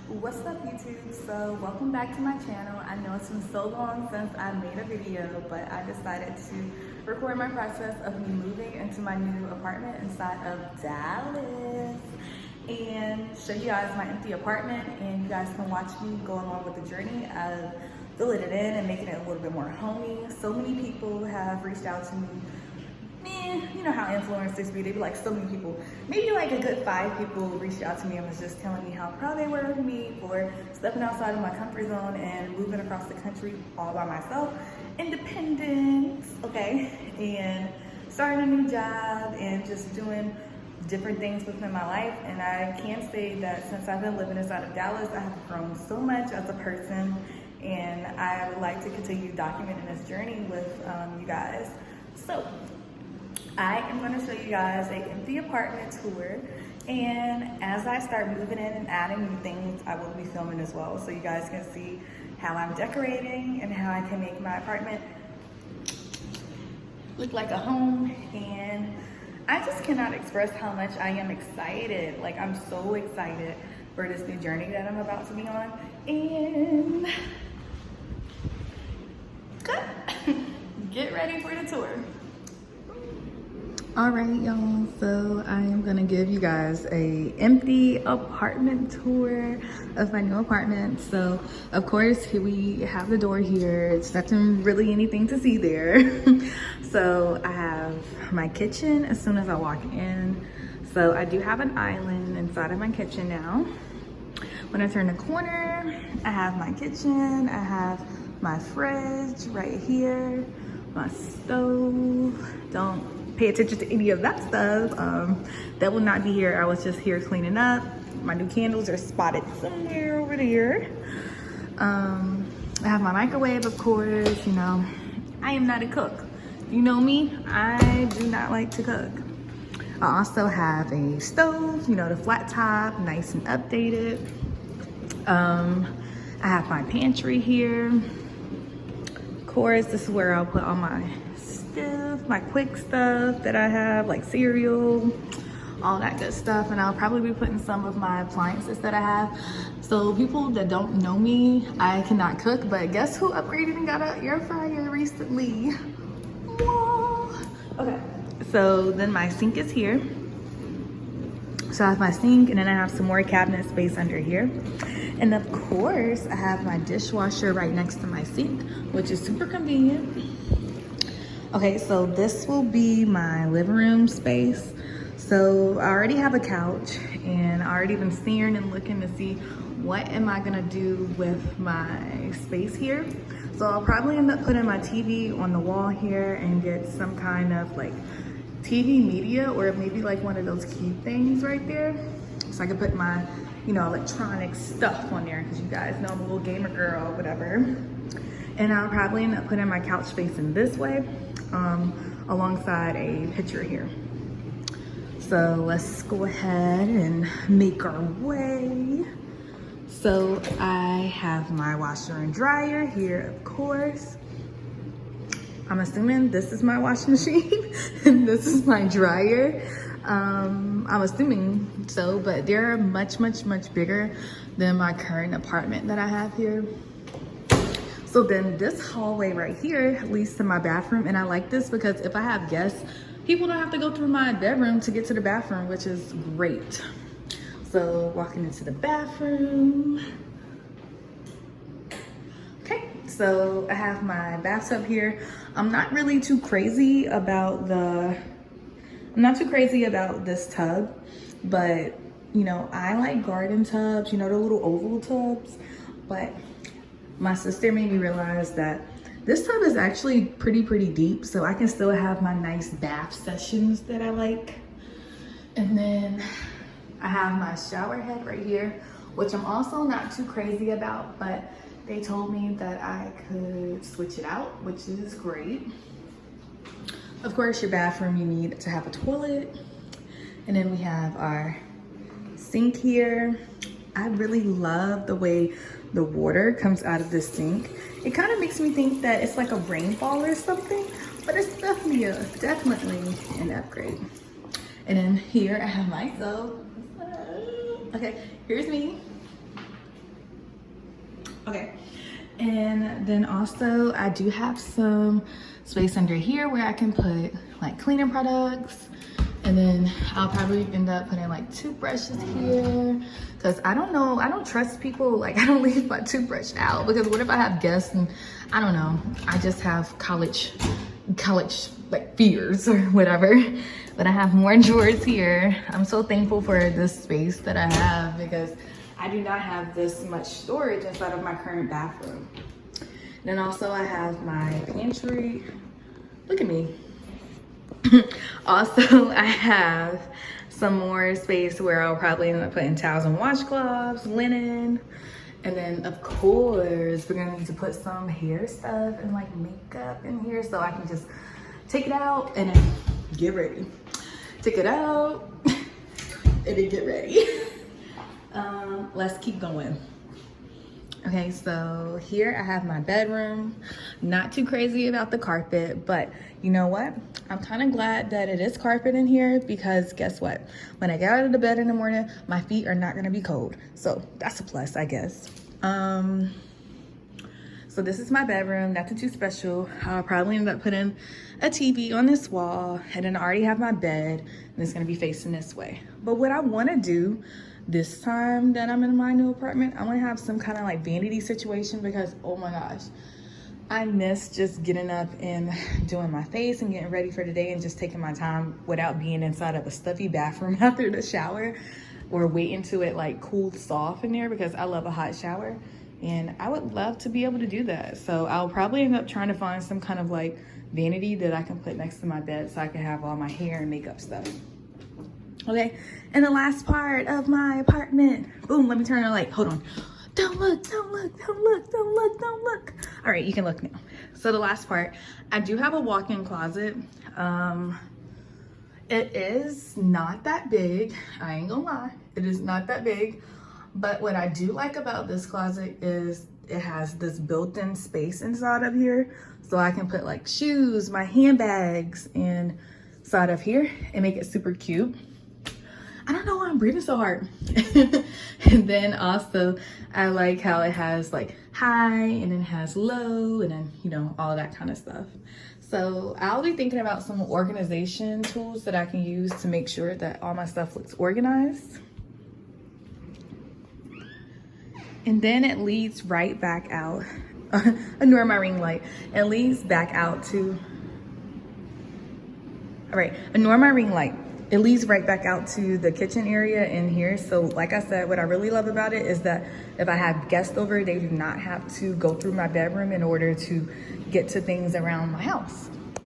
What's up, YouTube? So welcome back to my channel. I know it's been so long since I made a video, but I decided to record my process of me moving into my new apartment inside of Dallas and show you guys my empty apartment, and you guys can watch me go along with the journey of filling it in and making it a little bit more homey. So many people have reached out to me. Man, you know how influencers be, they be like, so many people, maybe like a good 5 people reached out to me and was just telling me how proud they were of me for stepping outside of my comfort zone and moving across the country all by myself, independence, okay, and starting a new job and just doing different things within my life. And I can say that since I've been living inside of Dallas, I have grown so much as a person, and I would like to continue documenting this journey with you guys. So I am going to show you guys an empty apartment tour, and as I start moving in and adding new things, I will be filming as well, so you guys can see how I'm decorating and how I can make my apartment look like a home. And I just cannot express how much I am excited. Like, I'm so excited for this new journey that I'm about to be on. And get ready for the tour. All right, y'all, so I am gonna give you guys a empty apartment tour of my new apartment. So of course, here we have the door here. It's nothing really anything to see there. So I have my kitchen as soon as I walk in. So I do have an island inside of my kitchen now. When I turn the corner, I have my kitchen. I have my fridge right here, my stove. Don't pay attention to any of that stuff. That will not be here. I was just here cleaning up. My new candles are spotted somewhere over there. I have my microwave, of course. You know, I am not a cook. You know me, I do not like to cook. I also have a stove, you know, the flat top, nice and updated. I have my pantry here. Of course, this is where I'll put all my stuff, my quick stuff that I have, like cereal, all that good stuff. And I'll probably be putting some of my appliances that I have. So people that don't know me, I cannot cook, but guess who upgraded and got an air fryer recently? Whoa. Okay, so then my sink is here. So I have my sink, and then I have some more cabinet space under here. And of course, I have my dishwasher right next to my sink, which is super convenient. Okay, so this will be my living room space. So I already have a couch, and I already been staring and looking to see what am I gonna do with my space here. So I'll probably end up putting my TV on the wall here and get some kind of like TV media, or maybe like one of those key things right there. So I can put my, you know, electronic stuff on there, because you guys know I'm a little gamer girl, whatever. And I'll probably end up putting my couch facing this way, alongside a picture here. So let's go ahead and make our way. So I have my washer and dryer here, of course. I'm assuming this is my washing machine and this is my dryer. I'm assuming so, but they're much, much, much bigger than my current apartment that I have here. So then this hallway right here leads to my bathroom, and I like this because if I have guests, people don't have to go through my bedroom to get to the bathroom, which is great. So walking into the bathroom. Okay, so I have my bathtub here. I'm not really too crazy about this tub, but you know, I like garden tubs, you know, the little oval tubs, but my sister made me realize that this tub is actually pretty deep, so I can still have my nice bath sessions that I like. And then I have my shower head right here, which I'm also not too crazy about, but they told me that I could switch it out, which is great. Of course, your bathroom, you need to have a toilet. And then we have our sink here. I really love the way the water comes out of this sink. It kind of makes me think that it's like a rainfall or something, but it's definitely an upgrade. And then here I have myself. Okay, here's me. Okay. And then also I do have some space under here where I can put like cleaning products. And then I'll probably end up putting like toothbrushes here. Cause I don't know, I don't trust people. Like I don't leave my toothbrush out because what if I have guests and I don't know, I just have college like fears or whatever. But I have more drawers here. I'm so thankful for this space that I have because I do not have this much storage inside of my current bathroom. Then also I have my pantry. Look at me. Also, I have some more space where I'll probably end up putting towels and washcloths, linen. And then of course, we're gonna need to put some hair stuff and like makeup in here so I can just take it out and then get ready. Take it out and then get ready. Let's keep going. Okay, so here I have my bedroom. Not too crazy about the carpet, but you know what? I'm kind of glad that it is carpet in here because guess what? When I get out of the bed in the morning, my feet are not gonna be cold. So that's a plus, I guess. So this is my bedroom, nothing too special. I'll probably end up putting a TV on this wall and then I already have my bed and it's gonna be facing this way. But what I wanna do this time that I'm in my new apartment, I wanna have some kind of like vanity situation because oh my gosh, I miss just getting up and doing my face and getting ready for the day and just taking my time without being inside of a stuffy bathroom after the shower or waiting till it like cools off in there because I love a hot shower and I would love to be able to do that. So I'll probably end up trying to find some kind of like vanity that I can put next to my bed so I can have all my hair and makeup stuff. Okay, and the last part of my apartment. Boom, let me turn the light, hold on. Don't look, don't look, don't look, don't look, don't look. All right, you can look now. So the last part, I do have a walk-in closet. It is not that big, I ain't gonna lie. It is not that big, but what I do like about this closet is it has this built-in space inside of here. So I can put like shoes, my handbags inside of here and make it super cute. I don't know why I'm breathing so hard. And then also I like how it has like high and then has low and then, you know, all that kind of stuff. So I'll be thinking about some organization tools that I can use to make sure that all my stuff looks organized. And then it leads right back out. Ignore my ring light. It leads back out to, all right, ignore my ring light. It leads right back out to the kitchen area in here. So like I said, what I really love about it is that if I have guests over, they do not have to go through my bedroom in order to get to things around my house.